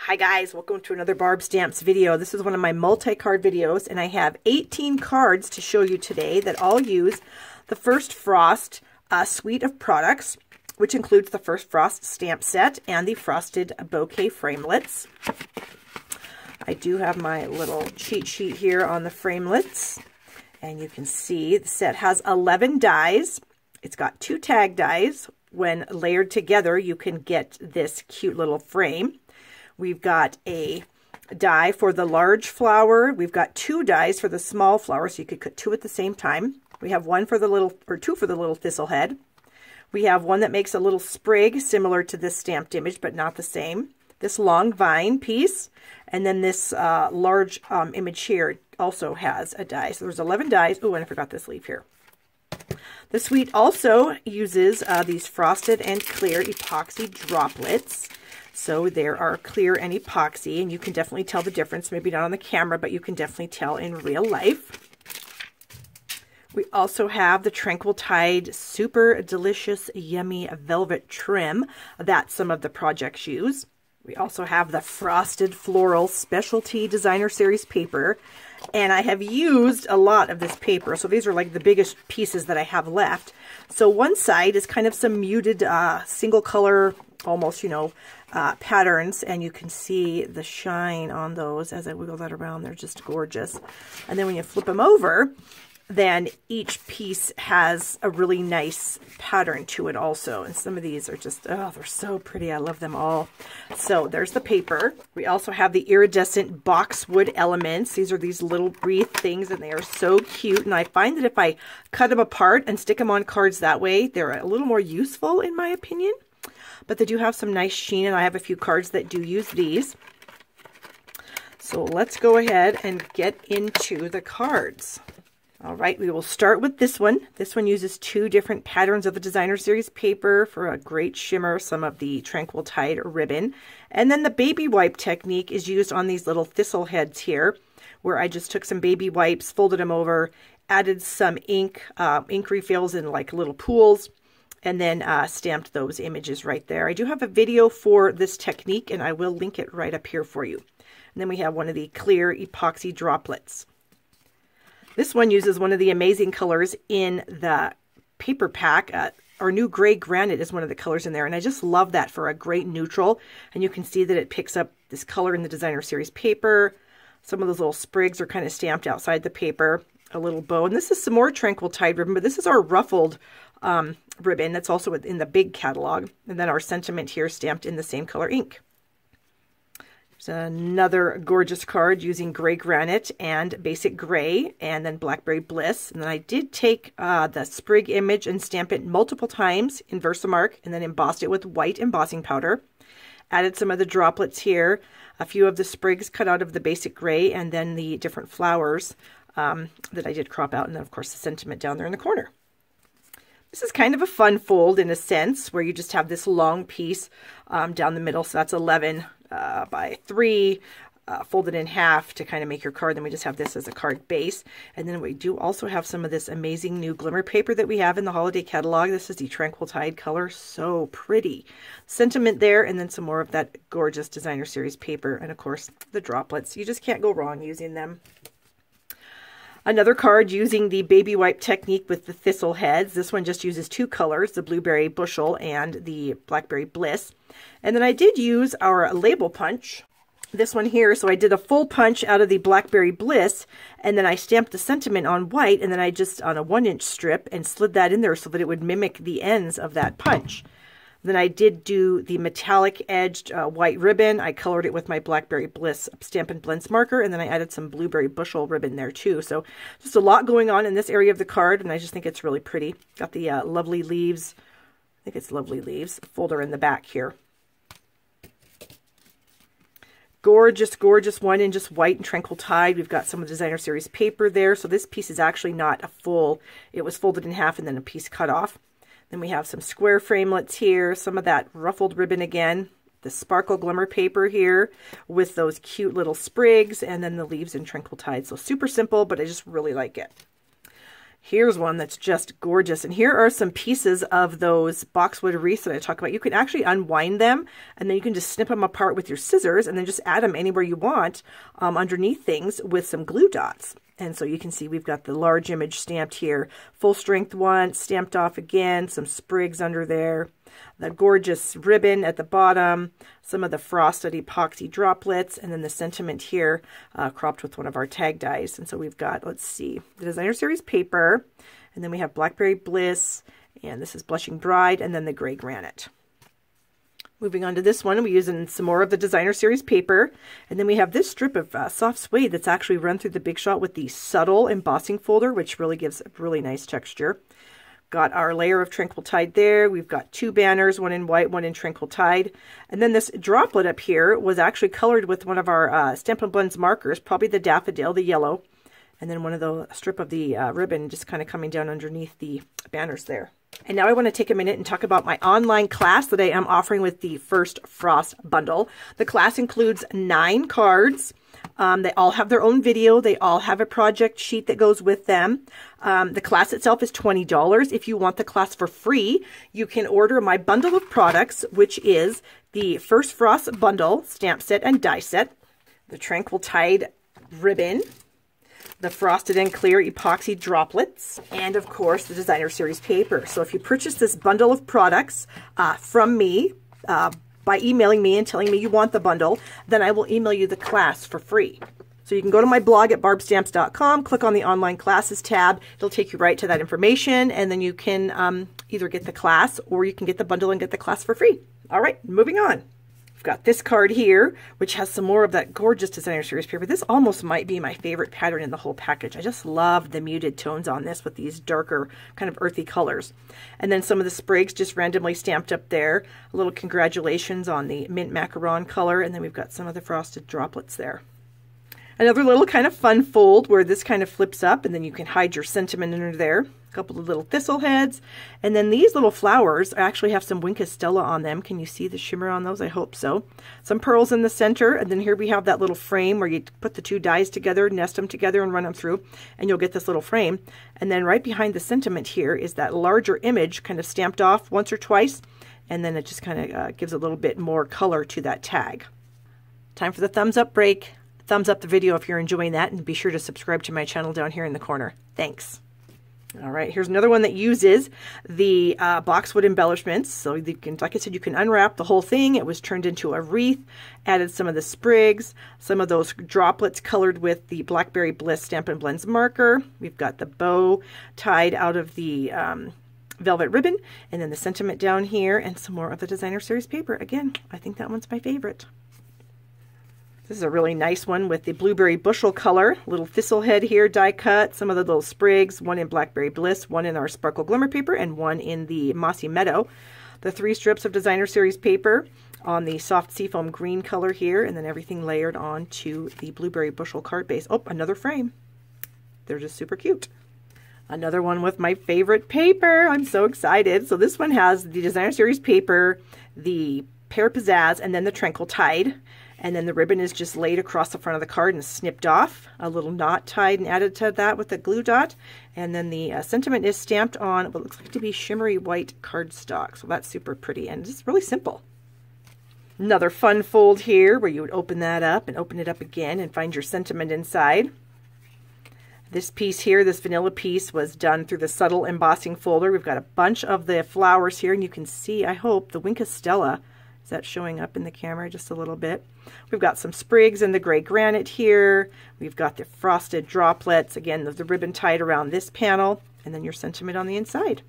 Hi guys, welcome to another Barb Stamps video. This is one of my multi-card videos, and I have 18 cards to show you today that all use the First Frost suite of products, which includes the First Frost stamp set and the frosted bouquet framelets. I do have my little cheat sheet here on the framelets, and you can see the set has 11 dies. It's got 2 tag dies. When layered together, you can get this cute little frame. We've got a die for the large flower. We've got 2 dies for the small flower, so you could cut 2 at the same time. We have 1 for the little, or 2 for the little thistle head. We have one that makes a little sprig similar to this stamped image, but not the same. This long vine piece, and then this large image here also has a die. So there's 11 dies. Oh, and I forgot this leaf here. The suite also uses these frosted and clear epoxy droplets. So there are clear and epoxy, and you can definitely tell the difference. Maybe not on the camera, but you can definitely tell in real life. We also have the Tranquil Tide Super Delicious Yummy Velvet Trim that some of the projects use. We also have the Frosted Floral Specialty Designer Series paper, and I have used a lot of this paper. So these are like the biggest pieces that I have left. So one side is kind of some muted single color, almost, you know, patterns, and you can see the shine on those as I wiggle that around. They're just gorgeous. And then when you flip them over, then each piece has a really nice pattern to it also. And some of these are just, oh, they're so pretty. I love them all. So there's the paper. We also have the iridescent boxwood elements. These are these little wreath things, and they are so cute. And I find that if I cut them apart and stick them on cards that way, they're a little more useful in my opinion. But they do have some nice sheen, and I have a few cards that do use these. So let's go ahead and get into the cards. All right, we will start with this one. This one uses 2 different patterns of the Designer Series paper for a great shimmer, some of the Tranquil Tide ribbon. And then the baby wipe technique is used on these little thistle heads here, where I just took some baby wipes, folded them over, added some ink refills in like little pools, and then stamped those images right there. I do have a video for this technique, and I will link it right up here for you. And then we have one of the clear epoxy droplets. This one uses one of the amazing colors in the paper pack. Our new gray granite is one of the colors in there, and I just love that for a great neutral. And you can see that it picks up this color in the Designer Series paper. Some of those little sprigs are kind of stamped outside the paper. A little bow. And this is some more Tranquil Tide ribbon, but this is our ruffled ribbon that's also in the big catalog. And then our sentiment here stamped in the same color ink. There's another gorgeous card using gray granite and basic gray, and then Blackberry Bliss. And then I did take the sprig image and stamp it multiple times in Versamark, and then embossed it with white embossing powder. Added some of the droplets here, a few of the sprigs cut out of the basic gray, and then the different flowers that I did crop out, and then of course the sentiment down there in the corner. This is kind of a fun fold in a sense, where you just have this long piece down the middle. So that's 11 by 3, folded in half to kind of make your card. Then we just have this as a card base. And then we do also have some of this amazing new glimmer paper that we have in the holiday catalog. This is the Tranquil Tide color. So pretty. Sentiment there, and then some more of that gorgeous Designer Series paper. And of course, the droplets. You just can't go wrong using them. Another card using the baby wipe technique with the thistle heads. This one just uses 2 colors, the Blueberry Bushel and the Blackberry Bliss. And then I did use our label punch, this one here. So I did a full punch out of the Blackberry Bliss, and then I stamped the sentiment on white, and then I just on a 1-inch strip and slid that in there so that it would mimic the ends of that punch. Then I did do the metallic edged white ribbon. I colored it with my Blackberry Bliss Stampin' Blends marker, and then I added some Blueberry Bushel ribbon there too. So just a lot going on in this area of the card, and I just think it's really pretty. Got the lovely leaves. I think it's lovely leaves folder in the back here. Gorgeous, gorgeous one in just white and Tranquil Tide. We've got some of the Designer Series paper there. So this piece is actually not a full, it was folded in half and then a piece cut off. Then we have some square framelets here, some of that ruffled ribbon again, the sparkle glimmer paper here with those cute little sprigs, and then the leaves in Tranquil Tide. So super simple, but I just really like it. Here's one that's just gorgeous. And here are some pieces of those boxwood wreaths that I talk about. You can actually unwind them, and then you can just snip them apart with your scissors and then just add them anywhere you want underneath things with some glue dots. And so you can see we've got the large image stamped here. Full strength one, stamped off again, some sprigs under there. The gorgeous ribbon at the bottom, some of the frosted epoxy droplets, and then the sentiment here cropped with one of our tag dies. And so we've got, let's see, the Designer Series paper, and then we have Blackberry Bliss, and this is Blushing Bride, and then the Gray Granite. Moving on to this one, we're using some more of the Designer Series paper, and then we have this strip of soft suede that's actually run through the Big Shot with the subtle embossing folder, which really gives a really nice texture. Got our layer of Tranquil Tide there. We've got two banners, one in white, one in Tranquil Tide. And then this droplet up here was actually colored with one of our Stampin' Blends markers, probably the daffodil, the yellow. And then one of the strip of the ribbon just kind of coming down underneath the banners there. And now I want to take a minute and talk about my online class that I am offering with the First Frost bundle. The class includes 9 cards. They all have their own video. They all have a project sheet that goes with them. The class itself is $20. If you want the class for free, you can order my bundle of products, which is the First Frost bundle, stamp set and die set, the Tranquil Tide ribbon, the Frosted and Clear Epoxy Droplets, and of course the Designer Series paper. So if you purchase this bundle of products from me, by emailing me and telling me you want the bundle, then I will email you the class for free. So you can go to my blog at barbstamps.com, click on the online classes tab. It'll take you right to that information, and then you can either get the class or you can get the bundle and get the class for free. All right, moving on. I've got this card here, which has some more of that gorgeous Designer Series paper. This almost might be my favorite pattern in the whole package. I just love the muted tones on this with these darker kind of earthy colors. And then some of the sprigs just randomly stamped up there. A little congratulations on the mint macaron color. And then we've got some of the frosted droplets there. Another little kind of fun fold where this kind of flips up and then you can hide your sentiment under there. A couple of little thistle heads. And then these little flowers actually have some Wink of Stella on them. Can you see the shimmer on those? I hope so. Some pearls in the center. And then here we have that little frame where you put the 2 dies together, nest them together and run them through. And you'll get this little frame. And then right behind the sentiment here is that larger image kind of stamped off once or twice. And then it just kind of gives a little bit more color to that tag. Time for the thumbs up break. Thumbs up the video if you're enjoying that, and be sure to subscribe to my channel down here in the corner. Thanks. All right, here's another one that uses the boxwood embellishments. So you can, like I said, you can unwrap the whole thing. It was turned into a wreath, added some of the sprigs, some of those droplets colored with the Blackberry Bliss Stampin' Blends marker. We've got the bow tied out of the velvet ribbon, and then the sentiment down here, and some more of the Designer Series paper. Again, I think that one's my favorite. This is a really nice one with the blueberry bushel color, little thistle head here, die cut, some of the little sprigs, one in Blackberry Bliss, one in our Sparkle Glimmer paper, and one in the Mossy Meadow. The 3 strips of Designer Series paper on the soft seafoam green color here, and then everything layered onto the blueberry bushel card base. Oh, another frame. They're just super cute. Another one with my favorite paper. I'm so excited. So this one has the Designer Series paper, the Pear Pizzazz, and then the Tranquil Tide. And then the ribbon is just laid across the front of the card and snipped off. A little knot tied and added to that with a glue dot. And then the sentiment is stamped on what looks like to be shimmery white cardstock. So that's super pretty and just really simple. Another fun fold here where you would open that up and open it up again and find your sentiment inside. This piece here, this vanilla piece, was done through the subtle embossing folder. We've got a bunch of the flowers here, and you can see, I hope, the Wink of Stella. Is that showing up in the camera just a little bit? We've got some sprigs in the gray granite here. We've got the frosted droplets. Again, the ribbon tied around this panel, and then your sentiment on the inside.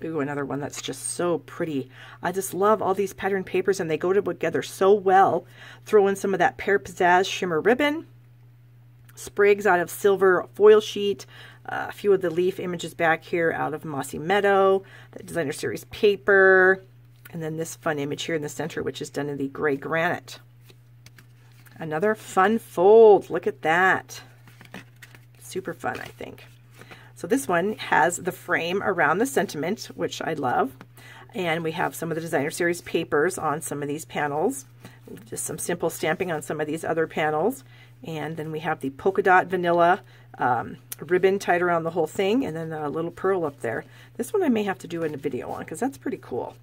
Ooh, another one that's just so pretty. I just love all these pattern papers, and they go together so well. Throw in some of that Pear Pizzazz shimmer ribbon. Sprigs out of silver foil sheet. A few of the leaf images back here out of Mossy Meadow. The Designer Series paper. And then this fun image here in the center, which is done in the gray granite. Another fun fold. Look at that. Super fun, I think. So this one has the frame around the sentiment, which I love. And we have some of the Designer Series papers on some of these panels. Just some simple stamping on some of these other panels. And then we have the polka dot vanilla ribbon tied around the whole thing, and then a little pearl up there. This one I may have to do a video on because that's pretty cool.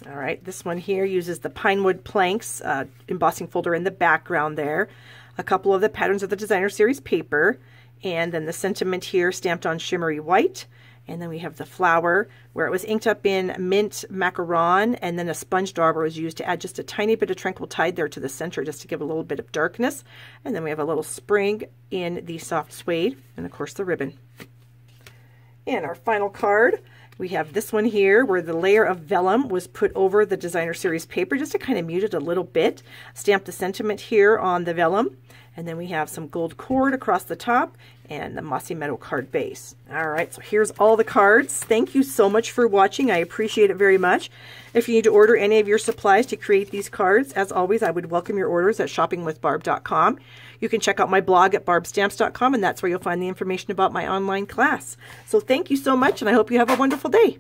All right, this one here uses the Pinewood Planks embossing folder in the background there. A couple of the patterns of the Designer Series paper, and then the sentiment here stamped on shimmery white. And then we have the flower where it was inked up in mint macaron, and then a sponge dauber was used to add just a tiny bit of tranquil tide there to the center just to give a little bit of darkness. And then we have a little sprig in the soft suede, and of course the ribbon. And our final card, we have this one here where the layer of vellum was put over the Designer Series paper just to kind of mute it a little bit. Stamped the sentiment here on the vellum. And then we have some gold cord across the top and the Mossy Meadow card base. All right, so here's all the cards. Thank you so much for watching. I appreciate it very much. If you need to order any of your supplies to create these cards, as always, I would welcome your orders at shoppingwithbarb.com. You can check out my blog at barbstamps.com, and that's where you'll find the information about my online class. So thank you so much, and I hope you have a wonderful day.